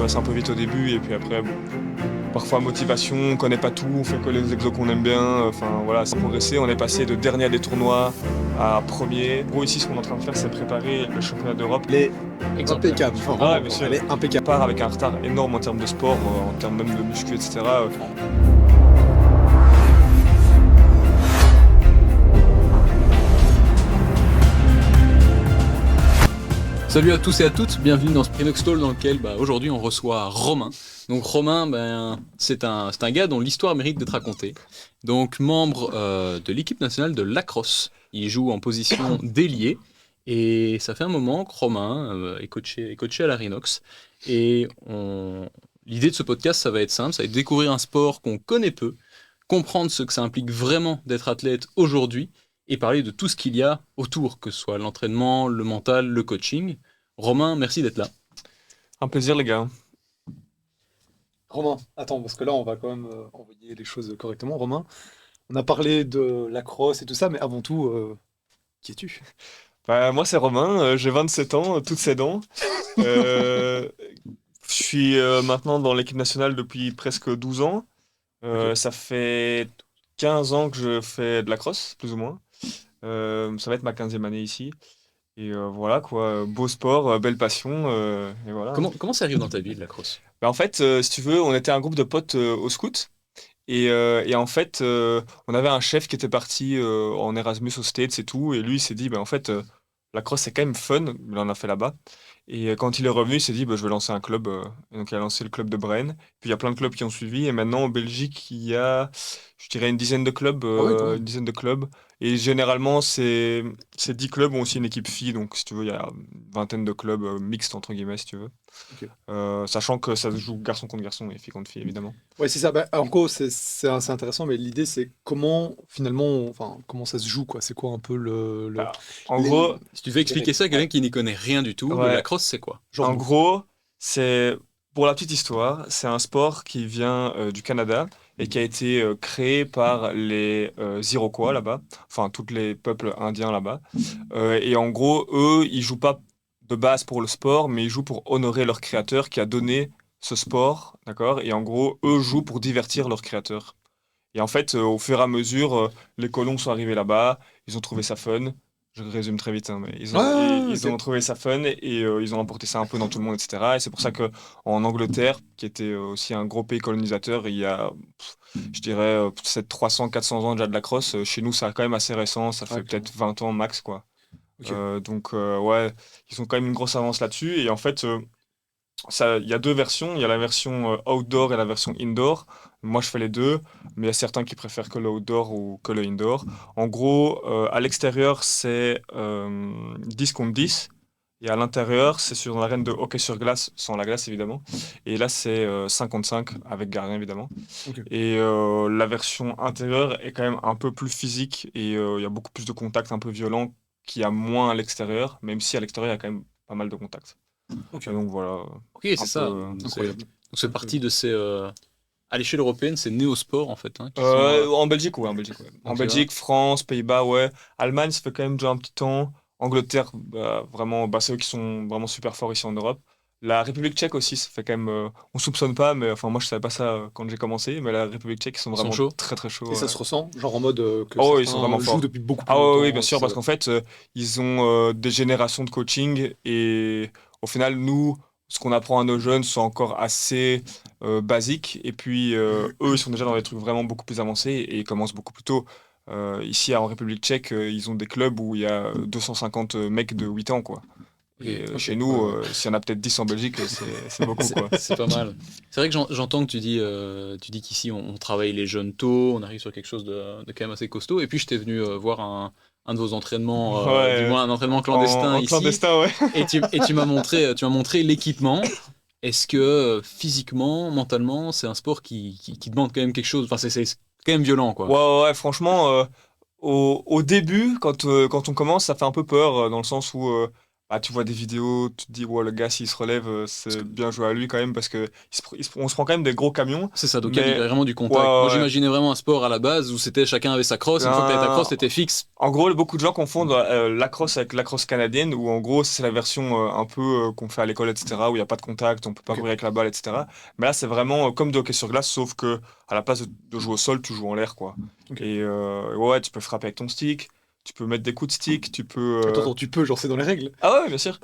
progresse un peu vite au début et puis après, bon, parfois motivation, on connaît pas tout, on fait que les exos qu'on aime bien. Enfin voilà, c'est progressé. On est passé de dernier des tournois à premier. En gros, ici, ce qu'on est en train de faire, c'est préparer le championnat d'Europe. Elle est Exemplaire. impeccable. Enfin, Ah, vraiment, bien sûr. elle est On impeccable. part avec un retard énorme en termes de sport, en termes même de muscu, etc. Salut à tous et à toutes, bienvenue dans ce Prinox Talk dans lequel aujourd'hui on reçoit Romain. Donc Romain, c'est un gars dont l'histoire mérite d'être racontée. Donc membre de l'équipe nationale de lacrosse. Il joue en position d'ailier et ça fait un moment que Romain est coaché à la Rhinox. Et l'idée de ce podcast, ça va être simple, ça va être de découvrir un sport qu'on connaît peu, comprendre ce que ça implique vraiment d'être athlète aujourd'hui et parler de tout ce qu'il y a autour, que ce soit l'entraînement, le mental, le coaching. Romain, merci d'être là. Un plaisir, les gars. Romain, attends, parce que là, on va quand même envoyer les choses correctement. Romain, on a parlé de la crosse et tout ça, mais avant tout, qui es-tu? Bah, moi, c'est Romain, j'ai 27 ans, toutes ses dents. Euh, je suis maintenant dans l'équipe nationale depuis presque 12 ans. Ok. Ça fait 15 ans que je fais de la crosse, plus ou moins. Ça va être ma 15e année ici. Et voilà quoi, beau sport, belle passion, et voilà, hein. Comment ça arrive dans ta vie, la crosse? Bah, en fait, si tu veux, on était un groupe de potes au scout. Et en fait, on avait un chef qui était parti en Erasmus aux States et tout. Et lui, il s'est dit, bah, en fait, la crosse, c'est quand même fun. Il en a fait là-bas. Et quand il est revenu, il s'est dit, bah, je vais lancer un club. Et donc, il a lancé le club de Braine. Puis, il y a plein de clubs qui ont suivi. Et maintenant, en Belgique, il y a, je dirais, une dizaine de clubs. Ah ouais, quand Une même. dizaine de clubs. Et généralement, ces 10 clubs ont aussi une équipe fille. Donc, si tu veux, il y a une vingtaine de clubs mixtes, entre guillemets, si tu veux. Ok. Sachant que ça se joue garçon contre garçon et fille contre fille, évidemment. Ouais, c'est ça. Bah, en gros, c'est assez intéressant, mais l'idée, c'est comment, finalement, enfin, comment ça se joue, quoi. C'est quoi un peu Bah, en les, gros, Si tu devais les expliquer règles? ça à quelqu'un Ouais, qui n'y connaît rien du tout, le ouais. lacrosse, c'est quoi? genre En nous. gros, c'est pour la petite histoire, c'est un sport qui vient du Canada et qui a été créé par les Iroquois là-bas, enfin tous les peuples indiens là-bas. Et en gros, eux, ils jouent pas de base pour le sport, mais ils jouent pour honorer leur créateur qui a donné ce sport, d'accord? Et en gros, eux jouent pour divertir leur créateur. Et en fait, au fur et à mesure, les colons sont arrivés là-bas, ils ont trouvé ça fun. Je résume très vite, hein, mais Ah, ils ok. ont trouvé ça fun et ils ont emporté ça un peu dans tout le monde, etc. Et c'est pour ça que en Angleterre, qui était aussi un gros pays colonisateur, il y a, je dirais, peut-être 300, 400 ans déjà de la crosse. Chez nous, c'est quand même assez récent, ça Ouais, fait clairement. peut-être 20 ans max, quoi. Ok. Ouais, ils ont quand même une grosse avance là-dessus. Et en fait, il y a deux versions. Il y a la version outdoor et la version indoor. Moi, je fais les deux, mais il y a certains qui préfèrent que le outdoor ou que le indoor. En gros, à l'extérieur, c'est 10 contre 10. Et à l'intérieur, c'est sur une arène de hockey sur glace, sans la glace évidemment. Et là, c'est 5 contre 5, avec gardien évidemment. Ok. Et la version intérieure est quand même un peu plus physique et il y a beaucoup plus de contacts un peu violents qu'il y a moins à l'extérieur, même si à l'extérieur, il y a quand même pas mal de contacts. Ok. Et donc voilà, Ok, c'est un peu. ça. Incroyable. C'est parti de ces... À l'échelle européenne, c'est Néosport, en fait, hein, qui sont... En Belgique, ouais, en Belgique, ouais. En donc là, Belgique, France, Pays-Bas, ouais. Allemagne, ça fait quand même déjà un petit temps. Angleterre, bah, vraiment, bah, c'est eux qui sont vraiment super forts ici en Europe. La République tchèque aussi, ça fait quand même. On soupçonne pas, mais enfin, moi je savais pas ça quand j'ai commencé, mais la République tchèque, ils sont ils sont vraiment chauds. très très chauds. Et ça Ouais. se ressent, genre en mode que Oh, ils sont vraiment certains jouent forts. depuis beaucoup plus Ah ouais, oui, bien longtemps, c'est sûr, parce ça. qu'en fait, ils ont des générations de coaching et au final, nous, ce qu'on apprend à nos jeunes sont encore assez basiques. Et puis, eux, ils sont déjà dans des trucs vraiment beaucoup plus avancés et ils commencent beaucoup plus tôt. Ici, en République tchèque, ils ont des clubs où il y a 250 mecs de 8 ans, quoi. Ok. Et Ok, chez ouais, nous, ouais. s'il y en a peut-être 10 en Belgique, c'est beaucoup, quoi. C'est pas mal. C'est vrai que j'entends que tu dis qu'ici on travaille les jeunes tôt, on arrive sur quelque chose de quand même assez costaud. Et puis je t'ai venu voir un de vos entraînements, du Ouais, moins un entraînement clandestin en ici, clandestin, ouais. et tu m'as montré l'équipement. Est-ce que physiquement, mentalement, c'est un sport qui demande quand même quelque chose. Enfin, c'est quand même violent, Ouais, quoi. ouais, ouais, franchement, au début, quand on commence, ça fait un peu peur, dans le sens où bah, tu vois des vidéos, tu te dis, ouais, le gars, s'il se relève, c'est bien joué à lui quand même, parce que on se prend quand même des gros camions. C'est ça, donc il y a Mais vraiment du ouais, contact. Moi, ouais, ouais. j'imaginais vraiment un sport à la base où c'était chacun avait sa crosse, et une fois que t'avais ta Ben, crosse, t'étais fixe. en gros, beaucoup de gens confondent la crosse avec la crosse canadienne, où en gros, c'est la version un peu qu'on fait à l'école, etc., où il n'y a pas de contact, on peut pas Ok. courir avec la balle, etc. Mais là, c'est vraiment comme du hockey sur glace, sauf que à la place de jouer au sol, tu joues en l'air, quoi. Ok. Et ouais, tu peux frapper avec ton stick, tu peux mettre des coups de stick, tu peux. Attends, tu peux, genre c'est dans les règles. Ah ouais, bien sûr.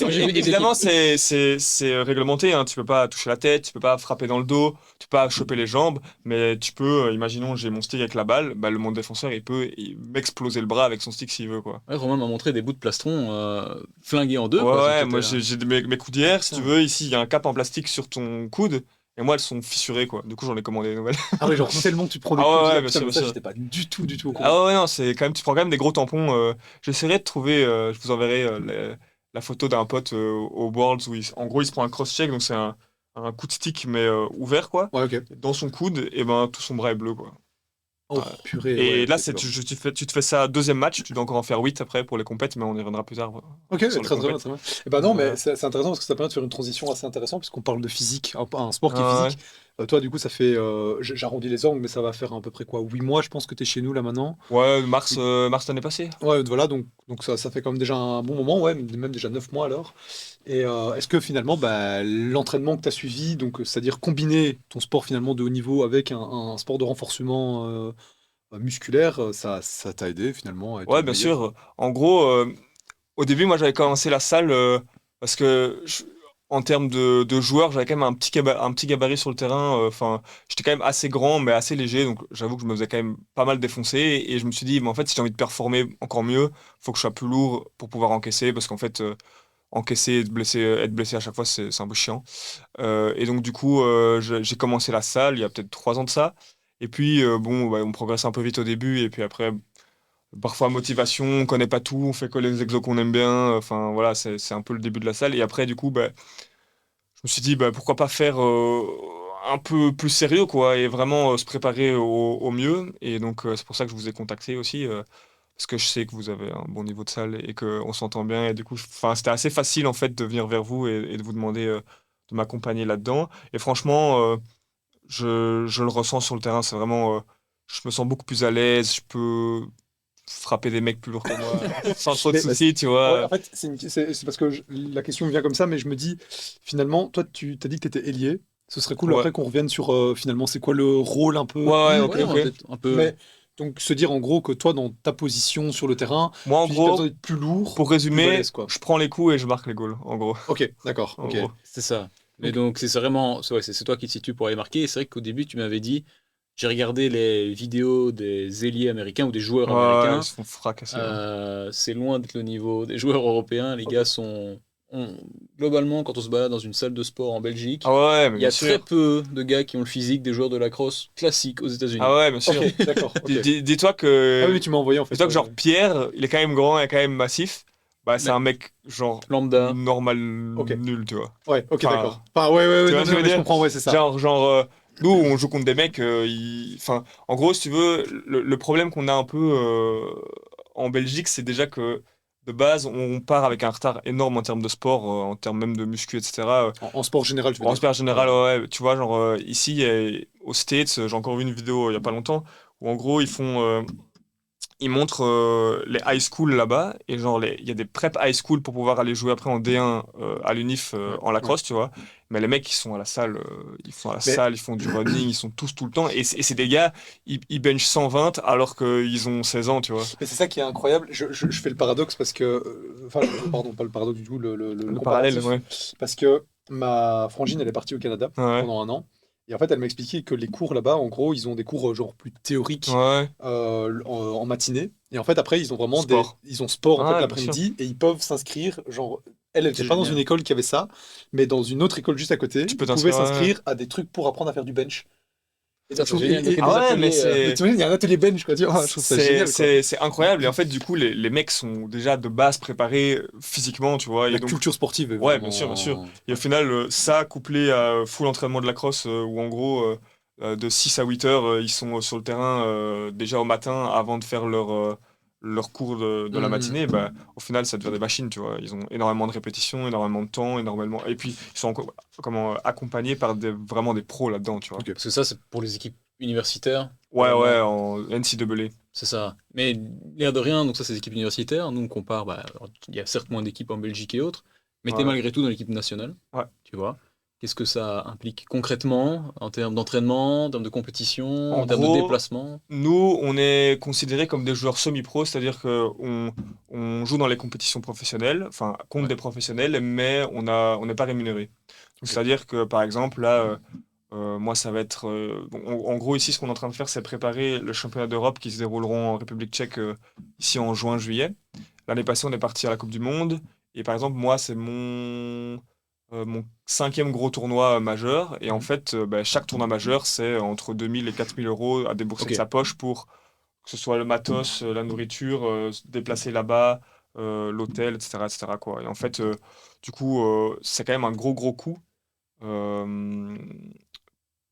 Moi, j'ai vu des Évidemment, équipes. c'est réglementé, hein. Tu peux pas toucher la tête, tu peux pas frapper dans le dos, tu peux pas choper les jambes, mais tu peux, imaginons, j'ai mon stick avec la balle, bah, mon défenseur, il m'exploser le bras avec son stick s'il veut, quoi. Ouais, Romain m'a montré des bouts de plastron flingués en deux, Ouais, quoi. ouais, C'était, moi j'ai mes coudes d'hier, si tu veux, ici, il y a un cap en plastique sur ton coude, et moi, elles sont fissurées, quoi. Du coup, j'en ai commandé des nouvelles. Ah ouais, genre tellement que tu prends des Ah coups. ouais, ouais, bien Putain, sûr, mais bien ça, sûr. j'étais pas du tout au courant. Ah ouais, non, c'est quand même, tu prends quand même des gros tampons. J'essaierai de trouver, je vous enverrai la photo d'un pote au Worlds où en gros il se prend un cross-check, donc c'est un coup de stick mais ouvert quoi. Ouais, ok. Dans son coude, et ben tout son bras est bleu quoi. Oh, purée, ouais, Et ok, là, c'est tu te fais ça deuxième match, tu dois encore en faire 8 après pour les compètes, mais on y reviendra plus tard Ok, sur les très bien, compètes. très bien. Et ben non, mais Euh, c'est intéressant parce que ça permet de faire une transition assez intéressante puisqu'on parle de physique, un sport qui est ouais. physique. Toi, du coup, ça fait, j'arrondis les angles, mais ça va faire à peu près quoi, 8 mois, je pense que tu es chez nous là maintenant. Ouais, mars l'année passée. Ouais, voilà, donc ça fait quand même déjà un bon moment, ouais, même déjà 9 mois alors. Et est-ce que finalement, bah, l'entraînement que tu as suivi, donc c'est-à-dire combiner ton sport finalement de haut niveau avec un sport de renforcement musculaire, ça t'a aidé finalement à être Ouais, bien meilleur? sûr. En gros, au début, moi, j'avais commencé la salle parce que, en termes de joueurs, j'avais quand même un petit gabarit sur le terrain. Enfin, j'étais quand même assez grand, mais assez léger. Donc, j'avoue que je me faisais quand même pas mal défoncer. Et je me suis dit, mais en fait, si j'ai envie de performer encore mieux, faut que je sois plus lourd pour pouvoir encaisser. Parce qu'en fait, encaisser et être blessé à chaque fois, c'est un peu chiant. Et donc, du coup, j'ai commencé la salle il y a peut-être 3 ans de ça. Et puis, bon, bah, on progresse un peu vite au début. Et puis après, parfois, motivation, on connaît pas tout, on fait que les exos qu'on aime bien. Enfin, voilà, c'est un peu le début de la salle. Et après, du coup, bah, je me suis dit, bah, pourquoi pas faire un peu plus sérieux, quoi, et vraiment se préparer au mieux. Et donc, c'est pour ça que je vous ai contacté aussi, parce que je sais que vous avez un bon niveau de salle et qu'on s'entend bien. Et du coup, enfin, c'était assez facile, en fait, de venir vers vous et de vous demander de m'accompagner là-dedans. Et franchement, je le ressens sur le terrain, c'est vraiment. Je me sens beaucoup plus à l'aise, je peux frapper des mecs plus lourds que moi sans trop de Mais, soucis, tu ouais, en vois. fait, c'est parce que la question me vient comme ça, mais je me dis, finalement, toi, tu t'as dit que tu étais ailier. Ce serait cool Ouais. après qu'on revienne sur finalement, c'est quoi le rôle un Ouais, peu. ouais, ok, Ouais, on va ok. peut-être un peu. Mais donc, se dire en gros que toi, dans ta position sur le terrain, Moi, en tu dis que tu as gros, besoin d'être plus lourd, pour plus résumer, balèze, quoi. je prends les coups et je marque les goals, en gros. Ok, d'accord, En ok. gros. C'est ça. Mais Donc, donc, c'est vraiment. Ouais, c'est toi qui te situes pour aller marquer. Et c'est vrai qu'au début, tu m'avais dit j'ai regardé les vidéos des ailiers américains ou des joueurs Ouais, ouais, ils américains. se font fracasser, hein. C'est loin d'être le niveau des joueurs européens. Les ok. gars sont. Globalement, quand on se balade dans une salle de sport en Ah Belgique, ouais, mais il y bien a très sûr. peu de gars qui ont le physique des joueurs de lacrosse classiques aux Ah États-Unis. ouais, bien Ok, sûr. d'accord, ok. Dis-toi Ah oui, que, oui, tu m'as envoyé en fait. dis-toi que genre Pierre, il est quand même grand et quand même massif. Bah, c'est Mais un mec genre lambda, normal Ok, nul, tu vois. ouais, ok, Enfin, d'accord. Enfin, ouais, tu vois non, ce que je non, veux mais je dire? comprends, ouais, c'est ça. Genre, nous, on joue contre des mecs, enfin, en gros, si tu veux, le problème qu'on a un peu en Belgique, c'est déjà que de base, on part avec un retard énorme en termes de sport, en termes même de muscu, etc. En sport général, je veux En dire. sport général, ouais, ouais, tu vois, genre, ici, aux States, j'ai encore vu une vidéo il y a pas longtemps, où en gros, ils montrent les high school là-bas, et genre, il y a des prep high school pour pouvoir aller jouer après en D1 à l'UNIF Ouais, en ouais. lacrosse, tu vois. Mais les mecs, ils font à la Mais salle, ils font du running, ils sont tous tout le temps. Et c'est des gars, ils benchent 120 alors qu'ils ont 16 ans, tu vois. Mais c'est ça qui est incroyable. Je fais le paradoxe parce que, enfin, pardon, pas le paradoxe du tout, le Le parallèle, comparatif. ouais. Parce que ma frangine, elle est partie au Canada Ouais, pendant un an. Et en fait, elle m'a expliqué que les cours là-bas, en gros, ils ont des cours genre plus théoriques ouais, en matinée. Et en fait, après, ils ont vraiment sport. ils ont sport en fait Ouais, bien sûr. l'après-midi et ils peuvent s'inscrire. Genre, elle c'est n'était pas dans une génial. école qui avait ça, mais dans une autre école juste à côté, Tu peux ils pouvaient t'inscrire, ouais, ouais. s'inscrire à des trucs pour apprendre à faire du bench. Et Ça, donc, je c'est trouve, génial. Donc, il y a Ah des ouais, mais ateliers. mais c'est. tu vois, il y a un atelier bench, quoi. Tu vois, je trouve ça génial, quoi. C'est incroyable. Et en fait, du coup, les mecs sont déjà de base préparés physiquement, tu vois. Et La donc, culture sportive est ouais, bien sûr, bien sûr. vraiment. Et au final, ça, couplé à full entraînement de la crosse, où en gros, de 6 à 8 heures, ils sont sur le terrain déjà au matin avant de faire leur cours de la matinée, bah, au final, ça devient des machines, tu vois. Ils ont énormément de répétitions, énormément de temps, énormément... Et puis, ils sont accompagnés par vraiment des pros là-dedans, tu vois. Ok. Parce que ça, c'est pour les équipes universitaires. Ouais, Vraiment. ouais, en NCAA. C'est ça. Mais l'air de rien, donc ça, c'est les équipes universitaires. Nous, on compare, il y a certes moins d'équipes en Belgique et autres, mais t'es Ouais. malgré tout dans l'équipe nationale. Ouais. Tu vois. Qu'est-ce que ça implique concrètement en termes d'entraînement, en termes de compétition, En en termes de gros, déplacement? nous, on est considérés comme des joueurs semi-pro, c'est-à-dire qu'on joue dans les compétitions professionnelles, enfin contre Ouais. des professionnels, mais on n'est pas rémunéré. Donc, Ok. c'est-à-dire que par exemple, là, moi, ça va être. En gros, ici, ce qu'on est en train de faire, c'est préparer le championnat d'Europe qui se dérouleront en République tchèque ici en juin-juillet. L'année passée, on est parti à la Coupe du Monde. Et par exemple, moi, c'est mon cinquième gros tournoi majeur. Et en fait, bah, chaque tournoi majeur, c'est entre 2000 et 4000 euros à débourser Ok. de sa poche pour que ce soit le matos, la nourriture, se déplacer là-bas, l'hôtel, etc., etc., quoi. Et en fait, du coup, c'est quand même un gros, gros coût. Euh,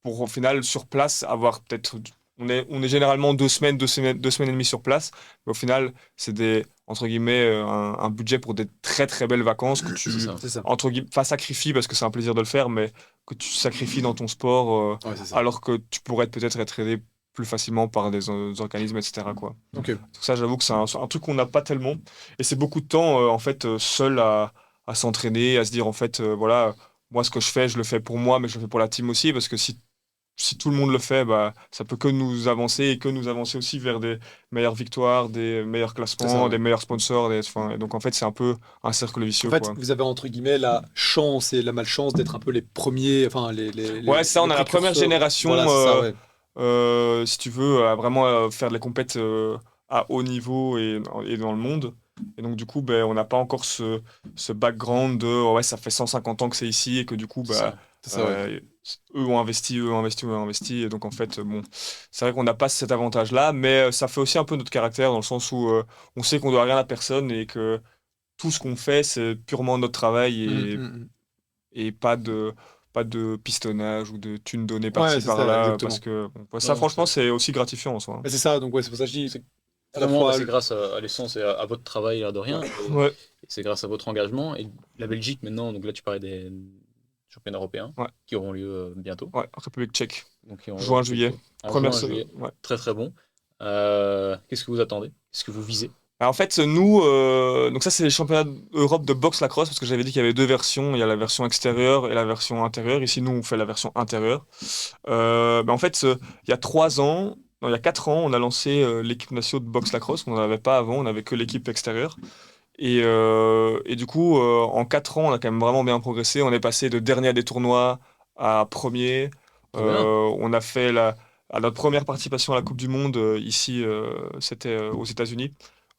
pour au final, sur place, avoir peut-être. On est généralement 2 semaines, 2 semaines, 2 semaines et demie sur place. Mais au final, c'est entre guillemets, un budget pour des très très belles vacances que tu, C'est ça. C'est ça. entre guillemets, pas sacrifies parce que c'est un plaisir de le faire, mais que tu sacrifies dans ton sport, Ouais, c'est ça. alors que tu pourrais peut-être être aidé plus facilement par des organismes, etc., quoi. Ok. Donc ça, j'avoue que c'est un truc qu'on n'a pas tellement. Et c'est beaucoup de temps, en fait, seul à s'entraîner, à se dire, en fait, voilà, moi, ce que je fais, je le fais pour moi, mais je le fais pour la team aussi, parce que si tout le monde le fait, bah, ça peut que nous avancer et que nous avancer aussi vers des meilleures victoires, des meilleurs C'est ça, classements, ouais. des meilleurs sponsors. Et donc, en fait, c'est un peu un cercle vicieux, En fait, quoi. vous avez entre guillemets la chance et la malchance d'être un peu les premiers, enfin Ouais, ça, on les a la première précurseurs. génération, Voilà, c'est ça, ouais. si tu veux, à vraiment faire de la compète à haut niveau et dans le monde. Et donc, du coup, ben, on n'a pas encore ce background de ouais, ça fait 150 ans que c'est ici et que du coup, C'est bah, ça. C'est ça, ouais. eux ont investi, eux ont investi, eux ont investi. Et donc, en fait, bon, c'est vrai qu'on n'a pas cet avantage-là, mais ça fait aussi un peu notre caractère dans le sens où on sait qu'on doit rien à personne et que tout ce qu'on fait, c'est purement notre travail Mm. et pas de pistonnage ou de thunes données Ouais, par-ci c'est ça, par-là parce exactement. que bon, ça, Non, franchement, c'est aussi gratifiant en soi, hein. Mais c'est ça, donc ouais, c'est pour ça que je dis c'est à la vraiment, fois. c'est grâce à l'essence et à votre travail, l'air de Ouais. rien. Ouais, Et c'est grâce à votre engagement. Et la Belgique, maintenant, donc là, tu parlais des championnats européens ouais, qui auront lieu bientôt. ouais, République tchèque. Donc, qui auront lieu en Juin, République juillet. tchèque. En Première juin, semaine. juillet. Ouais. Très, très bon. Qu'est-ce que vous attendez? Qu'est-ce que vous visez? Alors, en fait, nous, donc ça, c'est les championnats d'Europe de boxe lacrosse, parce que j'avais dit qu'il y avait deux versions. Il y a la version extérieure et la version intérieure. Ici, nous, on fait la version intérieure. En fait, il y a 3 ans, non, il y a 4 ans, on a lancé l'équipe nationale de boxe lacrosse. On n'en avait pas avant, on n'avait que l'équipe extérieure. Et du coup, en 4 ans, on a quand même vraiment bien progressé. On est passé de dernier des tournois à premier. Trop bien. On a fait à notre première participation à la Coupe du Monde ici, c'était aux États-Unis.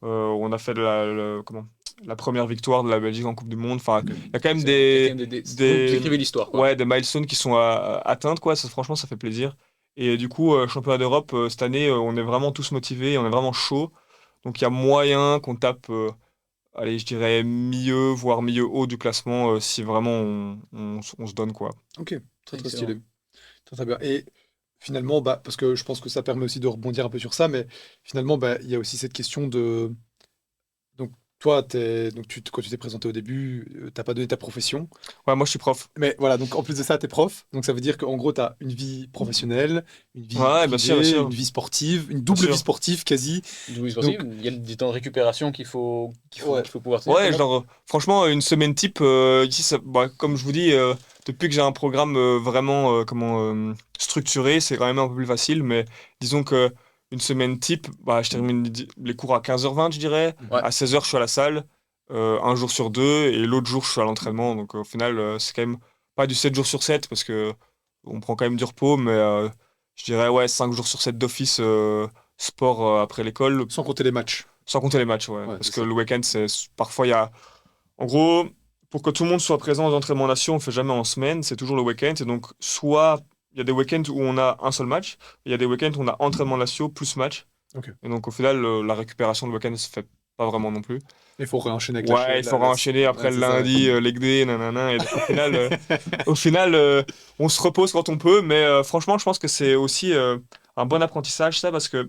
On a fait la première victoire de la Belgique en Coupe du Monde. Enfin, il y a quand même Il y a quand même vous des, écrivez l'histoire, quoi. ouais, des milestones qui sont atteintes, quoi. Ça, franchement, ça fait plaisir. Et du coup, championnat d'Europe, cette année, on est vraiment tous motivés, on est vraiment chaud. Donc il y a moyen qu'on tape allez, je dirais milieu, voire milieu haut du classement si vraiment on se donne quoi. Ok, très très Excellent. stylé. Très très bien. Et finalement, bah, parce que je pense que ça permet aussi de rebondir un peu sur ça, mais finalement, bah, il y a aussi cette question de. Donc, toi, quand tu t'es présenté au début, t'as pas donné ta profession. Ouais, moi je suis prof. Mais voilà, donc en plus de ça, t'es prof. Donc ça veut dire qu'en gros, t'as une vie professionnelle, une vie Ouais, bien sûr, bien privée, sûr. une vie sportive, une Bien double vie sûr. sportive quasi. Double sportive, il y a des temps de récupération Ouais. qu'il faut pouvoir tenir. Ouais, Comment? genre franchement une semaine type ici bah, comme je vous dis depuis que j'ai un programme vraiment structuré, c'est quand même un peu plus facile mais disons que une semaine type, bah, je termine les cours à 15h20 je dirais, Ouais. à 16h je suis à la salle, un jour sur deux et l'autre jour je suis à l'entraînement donc au final c'est quand même pas du 7 jours sur 7 parce que on prend quand même du repos mais je dirais ouais 5 jours sur 7 d'office sport après l'école. Sans compter les matchs. Sans compter les matchs, ouais. Ouais, Parce c'est que ça. le week-end, parfois, il y a. En gros, pour que tout le monde soit présent aux entraînements nation, on ne fait jamais en semaine, c'est toujours le week-end. Et donc, soit il y a des week-ends où on a un seul match, et il y a des week-ends où on a entraînement nation plus match. Ok. Et donc, au final, la récupération de week-end ne se fait pas vraiment non plus. Il faut réenchaîner avec Ouais, il faut enchaîner après ouais, le c'est ça, ouais. lundi, leg day, nanana. Et donc, au final on se repose quand on peut. Mais franchement, je pense que c'est aussi un bon apprentissage, ça, parce que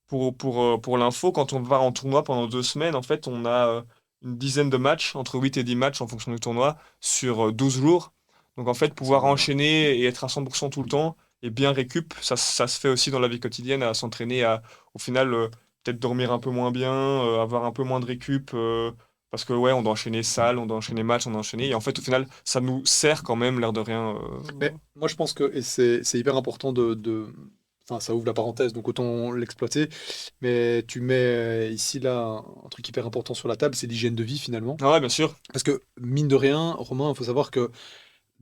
pour l'info, quand on va en tournoi pendant 2 semaines, en fait, on a une dizaine de matchs, entre 8 et 10 matchs en fonction du tournoi, sur 12 jours. Donc en fait, pouvoir enchaîner et être à 100% tout le temps et bien récup, ça se fait aussi dans la vie quotidienne, à s'entraîner, à au final peut-être dormir un peu moins bien, avoir un peu moins de récup. Parce que ouais, on doit enchaîner salle, on doit enchaîner match, on doit enchaîner. Et en fait, au final, ça nous sert quand même, l'air de rien. Mais moi, je pense que et c'est hyper important enfin, ça ouvre la parenthèse, donc autant l'exploiter. Mais tu mets ici, là, un truc hyper important sur la table, c'est l'hygiène de vie, finalement. Ah ouais, bien sûr. Parce que, mine de rien, Romain, il faut savoir que,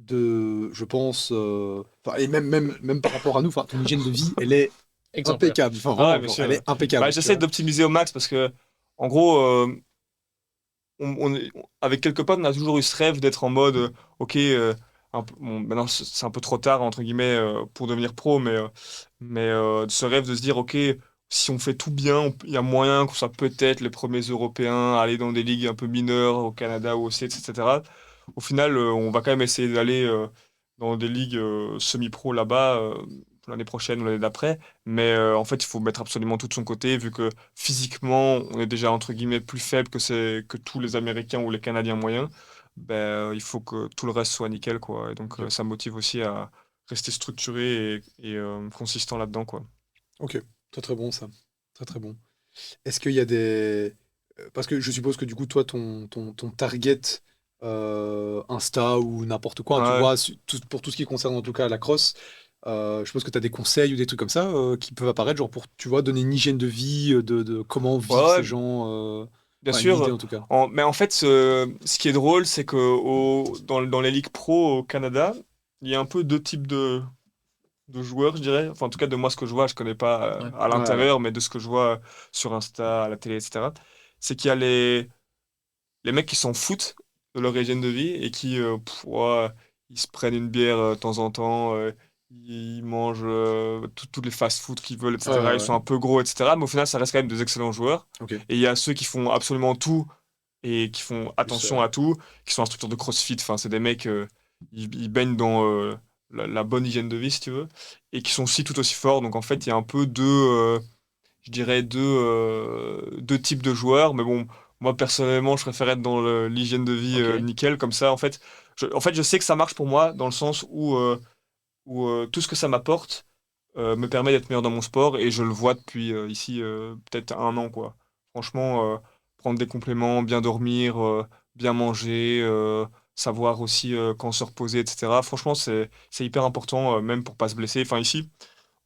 je pense, enfin, et même par rapport à nous, enfin, ton hygiène de vie, elle est Exemplaire. impeccable. Enfin, Ah ouais, vraiment, bien genre, sûr. elle est impeccable. Bah, Tu j'essaie vois. d'optimiser au max parce que, en gros, avec quelques potes, on a toujours eu ce rêve d'être en mode, ok, bon, maintenant c'est un peu trop tard, entre guillemets, pour devenir pro, mais ce rêve de se dire, ok, si on fait tout bien, il y a moyen qu'on soit peut-être les premiers Européens à aller dans des ligues un peu mineures au Canada ou au States, etc. Au final, on va quand même essayer d'aller dans des ligues semi-pro là-bas l'année prochaine ou l'année d'après. Mais en fait, il faut mettre absolument tout de son côté, vu que physiquement, on est déjà entre guillemets plus faible que tous les Américains ou les Canadiens moyens. Ben, il faut que tout le reste soit nickel, quoi. Et donc, Ok, ça motive aussi à rester structuré et consistant là-dedans, quoi. ok. Très très bon ça. Très très bon. Est-ce qu'il y a des... Parce que je suppose que du coup, toi, ton target Insta ou n'importe quoi, hein, tu Ouais, vois, pour tout ce qui concerne en tout cas la crosse, je suppose que tu as des conseils ou des trucs comme ça qui peuvent apparaître, genre pour, tu vois, donner une hygiène de vie, de comment ouais, vivent ces ouais, gens, bien enfin une idée sûr. en tout cas. Mais en fait, ce qui est drôle, c'est que dans les ligues pro au Canada, il y a un peu deux types de joueurs, je dirais. Enfin, en tout cas, de moi, ce que je vois, je connais pas Ouais. à Ouais, ouais. l'intérieur, mais de ce que je vois sur Insta, à la télé, etc. C'est qu'il y a les mecs qui s'en foutent de leur hygiène de vie et qui, ouais, ils se prennent une bière de temps en temps, ils mangent tous les fast-food qu'ils veulent, Ouais, ouais, etc. Ils ouais. sont un peu gros, etc. Mais au final, ça reste quand même des excellents joueurs. Ok. Et il y a ceux qui font absolument tout et qui font Plus, attention à tout, qui sont instructeurs de CrossFit. Enfin, c'est des mecs, ils baignent dans la bonne hygiène de vie, si tu veux, et qui sont aussi tout aussi forts. Donc en fait, il y a un peu je dirais deux types de joueurs. Mais bon, moi personnellement, je préfère être dans l'hygiène de vie Ok. nickel, comme ça. En fait, je sais que ça marche pour moi dans le sens où tout ce que ça m'apporte me permet d'être meilleur dans mon sport et je le vois depuis ici peut-être 1 an, quoi. Franchement, prendre des compléments, bien dormir, bien manger, savoir aussi quand se reposer, etc. Franchement, c'est hyper important, même pour pas se blesser. Enfin, ici,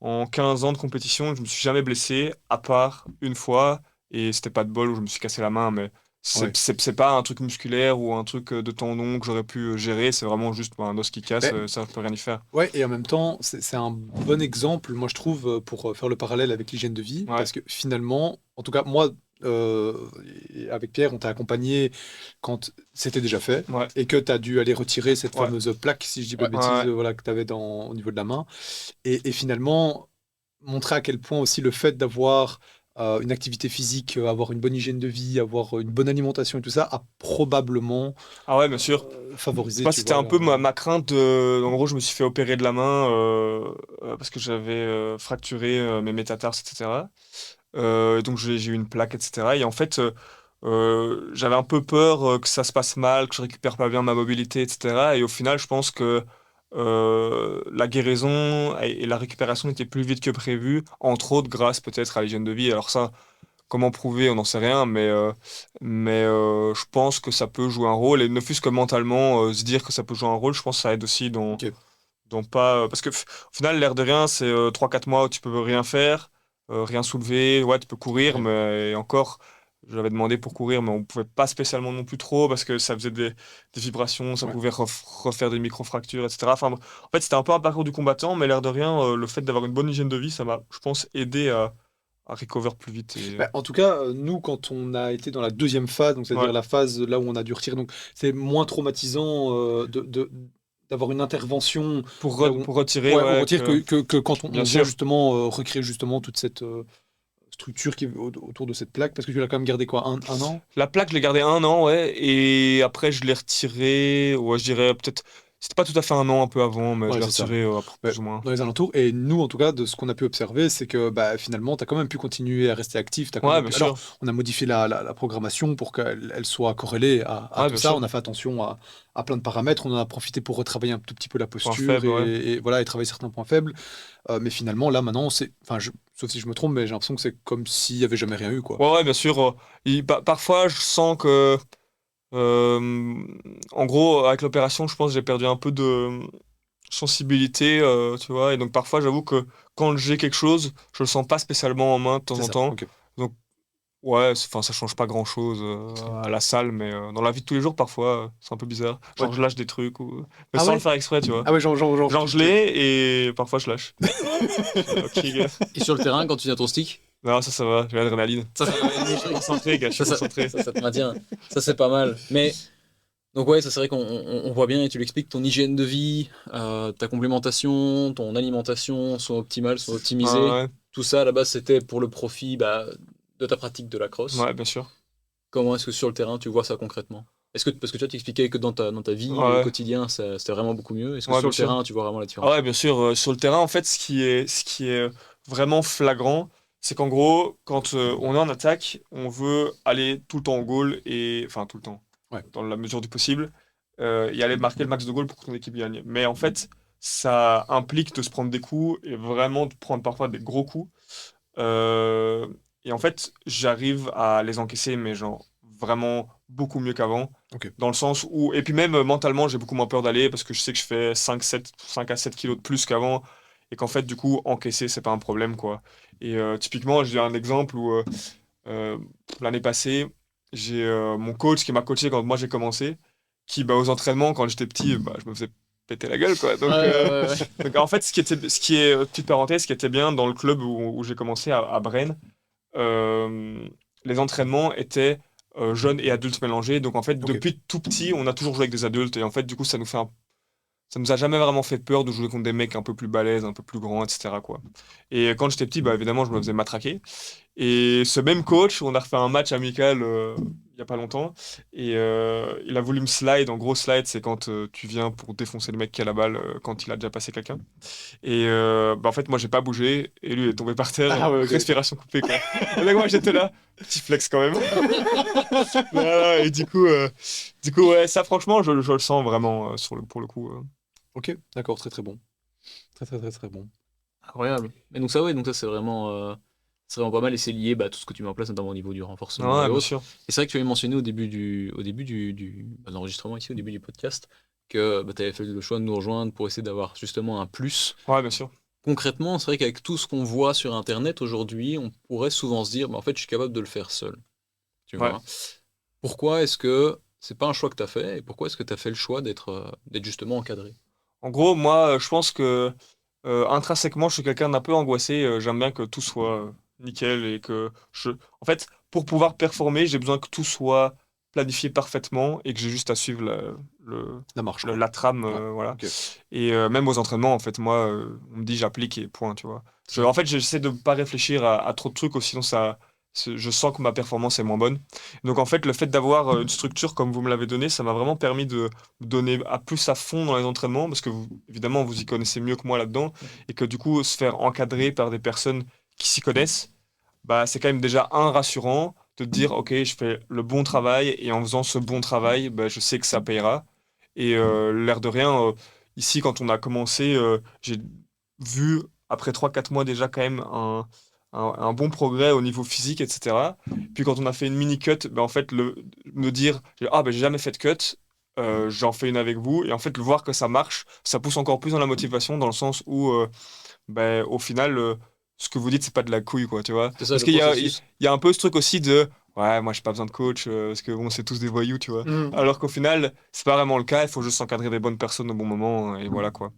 en 15 ans de compétition, je me suis jamais blessé, à part une fois, et c'était pas de bol où je me suis cassé la main, mais Ouais. c'est pas un truc musculaire ou un truc de tendon que j'aurais pu gérer, c'est vraiment juste un os qui casse, Ben, ça je peux rien y faire. ouais, et en même temps, c'est un bon exemple, moi je trouve, pour faire le parallèle avec l'hygiène de vie, Ouais, parce que finalement, en tout cas, moi, et avec Pierre, on t'a accompagné quand c'était déjà fait, ouais, et que tu as dû aller retirer cette ouais, fameuse plaque, si je dis pas de bêtises, ouais. voilà, que tu avais au niveau de la main, et finalement, montrer à quel point aussi le fait d'avoir une activité physique, avoir une bonne hygiène de vie, avoir une bonne alimentation et tout ça, a probablement Ah ouais, bien sûr. favorisé, Moi, tu c'était vois, un peu ma crainte. En gros, je me suis fait opérer de la main parce que j'avais fracturé mes métatarses, etc. Donc, j'ai eu une plaque, etc. Et en fait, j'avais un peu peur que ça se passe mal, que je récupère pas bien ma mobilité, etc. Et au final, je pense que la guérison et la récupération étaient plus vite que prévu, entre autres grâce peut-être à l'hygiène de vie. Alors ça, comment prouver, on n'en sait rien, mais je pense que ça peut jouer un rôle, et ne fût-ce que mentalement, se dire que ça peut jouer un rôle, je pense que ça aide aussi ok. dans pas... Parce que au final, l'air de rien, c'est 3-4 mois où tu peux rien faire, rien soulever, ouais, tu peux courir, Ouais. mais et encore, j'avais demandé pour courir, mais on pouvait pas spécialement non plus trop, parce que ça faisait des vibrations, ça Ouais. pouvait refaire des micro-fractures, etc. Enfin, en fait, c'était un peu un parcours du combattant, mais l'air de rien, le fait d'avoir une bonne hygiène de vie, ça m'a, je pense, aidé à recover plus vite. Bah, en tout cas, nous, quand on a été dans la deuxième phase, donc c'est-à-dire Ouais, la phase là où on a dû retirer, donc c'est moins traumatisant d'avoir une intervention là où pour retirer, ouais, on ouais, retire que quand bien on vient sûr. justement recréer justement toute cette structure qui est autour de cette plaque, parce que tu l'as quand même gardé quoi, un an? La plaque, je l'ai gardée 1 an, ouais, et après, je l'ai retirée, ouais, je dirais peut-être c'était pas tout à fait un an un peu avant, mais je Ouais, l'ai c'est ça. retiré après Ouais, plus ou moins. dans les alentours. Et nous, en tout cas, de ce qu'on a pu observer, c'est que bah, finalement, tu as quand même pu continuer à rester actif. T'as quand Ouais, même bien pu... Alors, sûr. on a modifié la programmation pour qu'elle soit corrélée à Ouais, tout bien ça. sûr. On a fait attention à plein de paramètres. On en a profité pour retravailler un tout petit peu la Point posture faible, ouais. et voilà, et travailler certains points faibles. Mais finalement, là, maintenant, c'est. Enfin, sauf si je me trompe, mais j'ai l'impression que c'est comme s'il n'y avait jamais rien eu, quoi. Ouais, ouais, bien sûr. Parfois, je sens que, euh, en gros, avec l'opération, je pense que j'ai perdu un peu de sensibilité, tu vois. Et donc, parfois, j'avoue que quand j'ai quelque chose, je le sens pas spécialement en main de temps C'est en ça. temps. Ok. Donc, ouais, enfin, ça change pas grand-chose à la salle, mais dans la vie de tous les jours, parfois, c'est un peu bizarre. Ouais. Genre, je lâche des trucs, mais Ah sans le ouais? faire exprès, tu vois. Ah ouais, genre, Genre, je l'ai et parfois, je lâche. Je fais, ok, gars. Et sur le terrain, quand tu tiens ton stick, Non, ça va, j'ai l'adrénaline. ça, ça, Je suis concentré, gars, je suis ça, ça, concentré. ça te maintient. Ça, c'est pas mal. Mais donc ouais, ça c'est vrai qu'on voit bien et tu l'expliques, ton hygiène de vie, ta complémentation, ton alimentation sont optimales, sont optimisées. Ouais, Tout ça, à la base, c'était pour le profit de ta pratique de la ouais, crosse. ouais, bien sûr. Comment est-ce que sur le terrain, tu vois ça concrètement? Parce que tu as expliqué que dans ta vie au Ouais, quotidien, c'était vraiment beaucoup mieux. Est-ce que ouais, sur bien le sûr. terrain, tu vois vraiment la Ah différence? ouais, bien sûr. Sur le terrain, en fait, ce qui est vraiment flagrant, c'est qu'en gros, quand on est en attaque, on veut aller tout le temps au goal et, enfin, tout le temps, Ouais. dans la mesure du possible, et aller marquer le max de goals pour que ton équipe gagne. Mais en fait, ça implique de se prendre des coups et vraiment de prendre parfois des gros coups. Euh, et en fait, j'arrive à les encaisser, mais genre vraiment beaucoup mieux qu'avant. Ok. Dans le sens où, et puis même mentalement, j'ai beaucoup moins peur d'aller parce que je sais que je fais 5 à 7 kilos de plus qu'avant. Et qu'en fait, du coup, encaisser, c'est pas un problème, quoi. Et typiquement, j'ai un exemple où euh, l'année passée, j'ai mon coach qui m'a coaché quand moi j'ai commencé, qui, bah, aux entraînements, quand j'étais petit, bah, je me faisais péter la gueule, quoi. Ouais, ouais, ouais. Donc en fait, petite parenthèse, ce qui était bien dans le club où j'ai commencé à Braine, euh, les entraînements étaient jeunes et adultes mélangés. Donc en fait, Ok. depuis tout petit, on a toujours joué avec des adultes. Et en fait, du coup, ça nous a jamais vraiment fait peur de jouer contre des mecs un peu plus balèzes, un peu plus grands, etc., quoi. Et quand j'étais petit, bah, évidemment, je me faisais matraquer. Et ce même coach, on a refait un match amical il y a pas longtemps. Et il a voulu me slide. En gros, slide, c'est quand tu viens pour défoncer le mec qui a la balle quand il a déjà passé quelqu'un. Et bah, en fait, moi, j'ai pas bougé. Et lui, il est tombé par terre. Ah ouais, ok. Respiration coupée, quoi. Et donc, moi, j'étais là. Petit flex quand même. Voilà, et du coup, ouais, ça, franchement, je le sens vraiment pour le coup. Ok, d'accord, très très bon. Très très très très bon. Incroyable. Mais donc ça, ouais, donc ça c'est vraiment pas mal et c'est lié à tout ce que tu mets en place, notamment au niveau du renforcement Ouais, et bien autres. sûr. Et c'est vrai que tu avais mentionné de l'enregistrement ici, au début du podcast, que tu avais fait le choix de nous rejoindre pour essayer d'avoir justement un plus. Ouais, bien sûr. Concrètement, c'est vrai qu'avec tout ce qu'on voit sur Internet aujourd'hui, on pourrait souvent se dire, en fait, je suis capable de le faire seul. Tu Ouais. vois. Pourquoi est-ce que c'est pas un choix que tu as fait et pourquoi est-ce que tu as fait le choix d'être justement encadré? En gros, moi, je pense que intrinsèquement, je suis quelqu'un d'un peu angoissé. J'aime bien que tout soit nickel et que je. En fait, pour pouvoir performer, j'ai besoin que tout soit planifié parfaitement et que j'ai juste à suivre La marche, quoi. la trame, Ouais, voilà. ok. Et même aux entraînements, en fait, moi, on me dit j'applique et point, tu vois. En fait, j'essaie de ne pas réfléchir à trop de trucs, sinon je sens que ma performance est moins bonne. Donc, en fait, le fait d'avoir une structure comme vous me l'avez donné, ça m'a vraiment permis de me donner plus à fond dans les entraînements, parce que évidemment, vous y connaissez mieux que moi là-dedans, et que du coup, se faire encadrer par des personnes qui s'y connaissent, bah, c'est quand même déjà un rassurant de te dire, ok, je fais le bon travail, et en faisant ce bon travail, bah, je sais que ça payera. Et l'air de rien, ici, quand on a commencé, j'ai vu, après 3 4 mois déjà, quand même un bon progrès au niveau physique, etc. Puis quand on a fait une mini-cut, ben, en fait, me dire, ah ben j'ai jamais fait de cut, j'en fais une avec vous. Et en fait, le voir que ça marche, ça pousse encore plus dans la motivation, dans le sens où, ben, au final, ce que vous dites, c'est pas de la couille, quoi, tu vois. C'est ça, Parce le qu'il y a, il processus. y a un peu ce truc aussi de, ouais, moi, j'ai pas besoin de coach, parce que bon, c'est tous des voyous, tu vois. Mhm. Alors qu'au final, c'est pas vraiment le cas, il faut juste encadrer des bonnes personnes au bon moment, et voilà, quoi.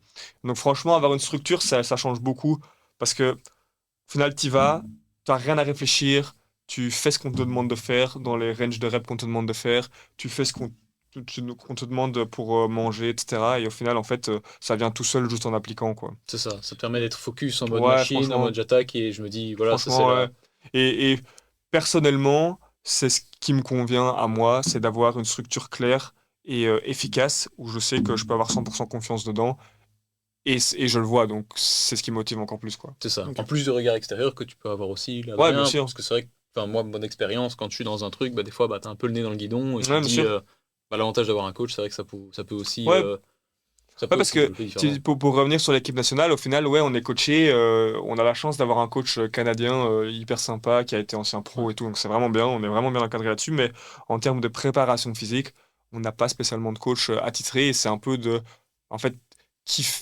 Donc franchement, avoir une structure, ça change beaucoup, parce que au final, tu vas, tu n'as rien à réfléchir, tu fais ce qu'on te demande de faire dans les ranges de reps qu'on te demande de faire, tu fais ce qu'on te demande pour manger, etc. Et au final, en fait, ça vient tout seul juste en appliquant, quoi. C'est ça. Ça te permet d'être focus en mode Ouais, machine, en franchement, mode j'attaque et je me dis, voilà, ça c'est franchement, ouais. là. Et personnellement, c'est ce qui me convient à moi, c'est d'avoir une structure claire et efficace, où je sais que je peux avoir 100% confiance dedans, et je le vois, donc c'est ce qui me motive encore plus, quoi. C'est ça. Ok. En plus du regard extérieur que tu peux avoir aussi, là, de Ouais, rien, bien sûr. parce que c'est vrai que, enfin, moi, bonne expérience, quand je suis dans un truc, bah, des fois, bah, t'as un peu le nez dans le guidon, et tu Ouais, te bien dis, sûr. bah, l'avantage d'avoir un coach, c'est vrai que ça peut aussi, Ouais, parce que développer différemment. pour revenir sur l'équipe nationale, au final, ouais, on est coaché, on a la chance d'avoir un coach canadien hyper sympa qui a été ancien pro Ouais. et tout, donc c'est vraiment bien, on est vraiment bien encadré là-dessus, mais en termes de préparation physique, on n'a pas spécialement de coach attitré, et c'est un peu de, en fait,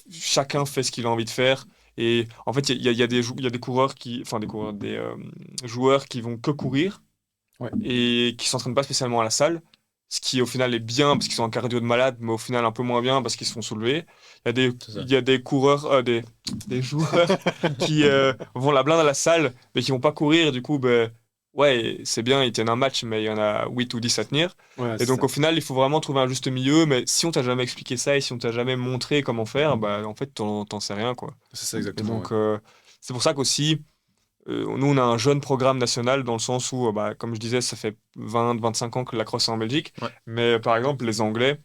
chacun fait ce qu'il a envie de faire, et en fait, il y a des coureurs enfin des joueurs qui vont que courir, Ouais. et qui s'entraînent pas spécialement à la salle, ce qui au final est bien parce qu'ils sont en cardio de malade, mais au final un peu moins bien parce qu'ils se font soulever. C'est ça. Il y a des coureurs, des joueurs qui vont la blinde à la salle, mais qui vont pas courir, et du coup, ben, ouais, c'est bien, ils tiennent un match, mais il y en a 8 ou 10 à tenir. Ouais, Et c'est donc ça. au final, il faut vraiment trouver un juste milieu, mais si on t'a jamais expliqué ça et si on t'a jamais montré comment faire, bah en fait, t'en sais rien, quoi. C'est ça Et exactement. donc, c'est pour ça qu'aussi, nous, on a un jeune programme national dans le sens où, bah, comme je disais, ça fait 20-25 ans que la crosse est en Belgique. Ouais. Mais par exemple, les Anglais,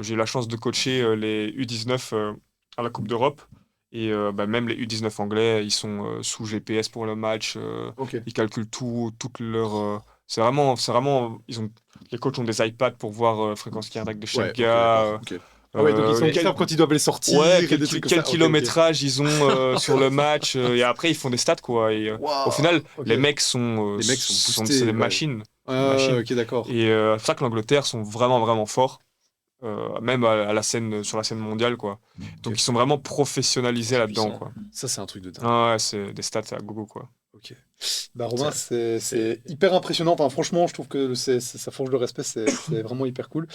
j'ai eu la chance de coacher les U19 à la Coupe d'Europe. Et bah, même les U19 anglais, ils sont sous GPS pour le match. Ok. Ils calculent tout, toute leur. C'est vraiment. Les coachs ont des iPads pour voir fréquence cardiaque de Ouais, chaque ok, gars. d'accord. Ok. Ah ouais, donc ils savent Quel, quand ils doivent les sortir Ouais, et des trucs comme quel ça. Ok, ok. kilométrage ils ont sur le match, et après ils font des stats, quoi. Et au Waouh. final, Ok. les mecs sont, Les mecs sont c'est des boostés, ouais. machines, Ouais, ok, d'accord. Et c'est pour ça que l'Angleterre sont vraiment vraiment forts, même à la scène, sur la scène mondiale, quoi. Donc Ok. ils sont vraiment professionnalisés C'est là-dedans, puissant. quoi. Ça, c'est un truc de dingue. Ah ouais, c'est des stats à gogo, quoi. Ok. Bah Romain, Ça, c'est hyper impressionnant. Enfin, franchement, je trouve que ça forge le respect. C'est vraiment hyper cool.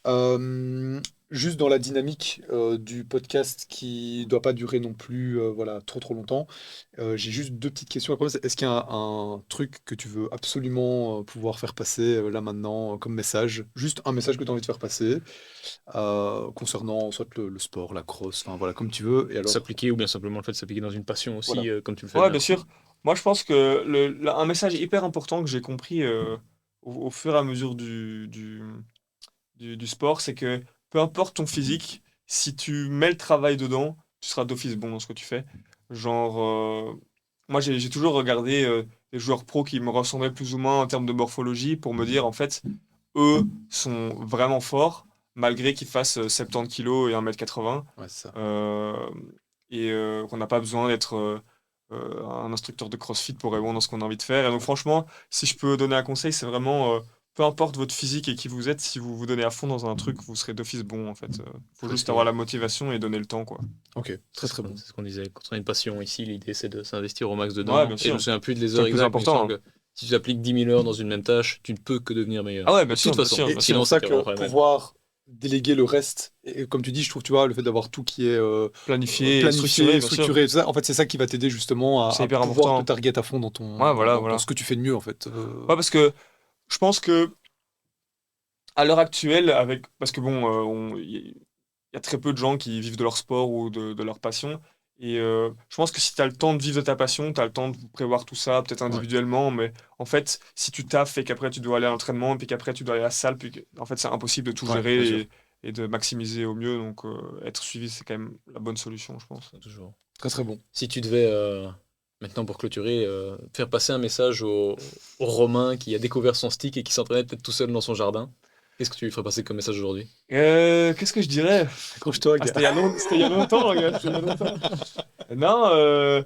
Euh, Juste dans la dynamique du podcast qui doit pas durer non plus voilà, trop longtemps, j'ai juste deux petites questions à poser. Est-ce qu'il y a un truc que tu veux absolument pouvoir faire passer là maintenant comme message? Juste un message que tu as envie de faire passer concernant soit le sport, la crosse, enfin voilà, comme tu veux. Et alors, s'appliquer ou bien simplement le fait de s'appliquer dans une passion voilà. aussi, comme tu le fais Ouais, bien. bien sûr. Moi, je pense que un message hyper important que j'ai compris au fur et à mesure du sport, c'est que peu importe ton physique, si tu mets le travail dedans, tu seras d'office bon dans ce que tu fais. Genre, moi j'ai toujours regardé les joueurs pros qui me ressemblaient plus ou moins en termes de morphologie pour me dire, en fait, eux sont vraiment forts, malgré qu'ils fassent 70 kilos et 1,80 m. Ouais, c'est ça. Qu'on n'a pas besoin d'être un instructeur de CrossFit pour répondre dans ce qu'on a envie de faire. Et donc franchement, si je peux donner un conseil, c'est vraiment, peu importe votre physique et qui vous êtes, si vous vous donnez à fond dans un truc, vous serez d'office bon, en fait. Faut Ça, juste c'est avoir la motivation et donner le temps, quoi. Ok, très bon. c'est ce qu'on disait. Quand on a une passion ici, l'idée c'est de s'investir au max Ouais, dedans. bien Et je sûr. me souviens plus de les C'est heures le plus exactes, mais il me important, semble que si tu appliques 10 000 heures dans une même tâche, tu ne peux que devenir meilleur. Ah ouais, bien De sûr, toute bien façon. sûr, Et bien c'est sûr. pour Sinon, ça c'était vraiment que pas la même. pouvoir déléguer le reste, et comme tu dis, je trouve, tu vois, le fait d'avoir tout qui est Planifié, planifié, bien sûr. structuré, tout ça, en fait, c'est ça qui va t'aider justement C'est à hyper pouvoir te important. target à fond Ouais, voilà, dans voilà. ce que tu fais de mieux, en fait. Ouais, parce que je pense que à l'heure actuelle, parce que bon, il y a très peu de gens qui vivent de leur sport ou de leur passion. Et je pense que si tu as le temps de vivre de ta passion, tu as le temps de prévoir tout ça, peut-être Ouais, individuellement, mais en fait, si tu taffes et qu'après tu dois aller à l'entraînement, puis qu'après tu dois aller à la salle, en fait, c'est impossible de tout ouais, bien sûr. gérer et de maximiser au mieux. Donc, être suivi, c'est quand même la bonne solution, je pense. Toujours. Très bon. Si tu devais, maintenant pour clôturer, faire passer un message au Romain qui a découvert son stick et qui s'entraînait peut-être tout seul dans son jardin, qu'est-ce que tu lui ferais passer comme message aujourd'hui? Qu'est-ce que je dirais? Accroche-toi, Ah, gars. c'était il y a longtemps, gars, c'était il y a longtemps. Non,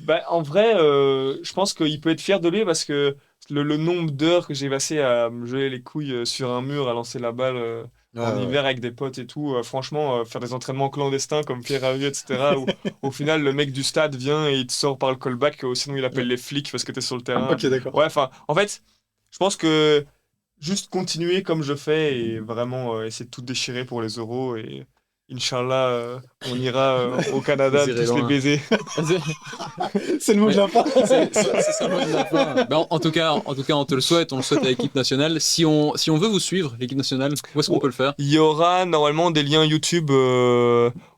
bah, en vrai, je pense qu'il peut être fier de lui parce que le nombre d'heures que j'ai passé à me geler les couilles sur un mur, à lancer la balle Ouais, en ouais, hiver avec des potes et tout, franchement, faire des entraînements clandestins comme Pierre Hervieux, etc., où au final, le mec du stade vient et il te sort par le callback, sinon il appelle ouais. les flics parce que t'es sur le terrain. Ok, d'accord. Ouais, enfin, en fait, je pense que juste continuer comme je fais et vraiment essayer de tout déchirer pour les euros et Inch'Allah, on ira au Canada Vous irez tous les loin. baiser. C'est le mot de la fin. C'est ça le mot de la fin. Ben, en tout cas, on te le souhaite, on le souhaite à l'équipe nationale. Si on veut vous suivre, l'équipe nationale, où est-ce qu'on peut le faire? Il y aura normalement des liens YouTube.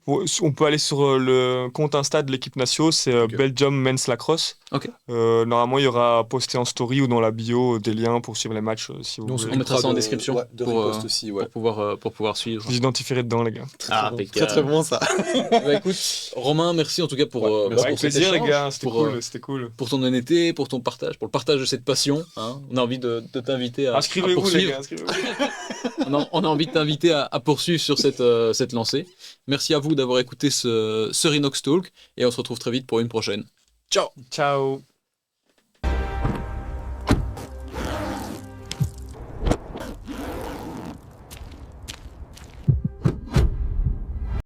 On peut aller sur le compte Insta de l'équipe Natio, c'est Ok. Belgium Men's Lacrosse. Ok. Normalement, il y aura posté en story ou dans la bio des liens pour suivre les matchs si vous Nous, on voulez. On mettra ça en de- description ouais, de pour, repost aussi, ouais. pour pouvoir suivre. Vous identifierez dedans, les gars. Ah, Très, impeccable. très bon ça. Bah, écoute, Romain, merci en tout cas pour, Ouais, merci Avec pour cet plaisir, les échange, gars. C'était pour, cool. C'était cool. pour ton honnêteté, pour ton partage, pour le partage de cette passion. Hein. On a envie de t'inviter à Inscrivez-vous, les poursuivre. gars. Inscrivez-vous. On a envie de t'inviter à poursuivre sur cette lancée. Merci à vous d'avoir écouté ce Rhinox Talk et on se retrouve très vite pour une prochaine. Ciao. Ciao.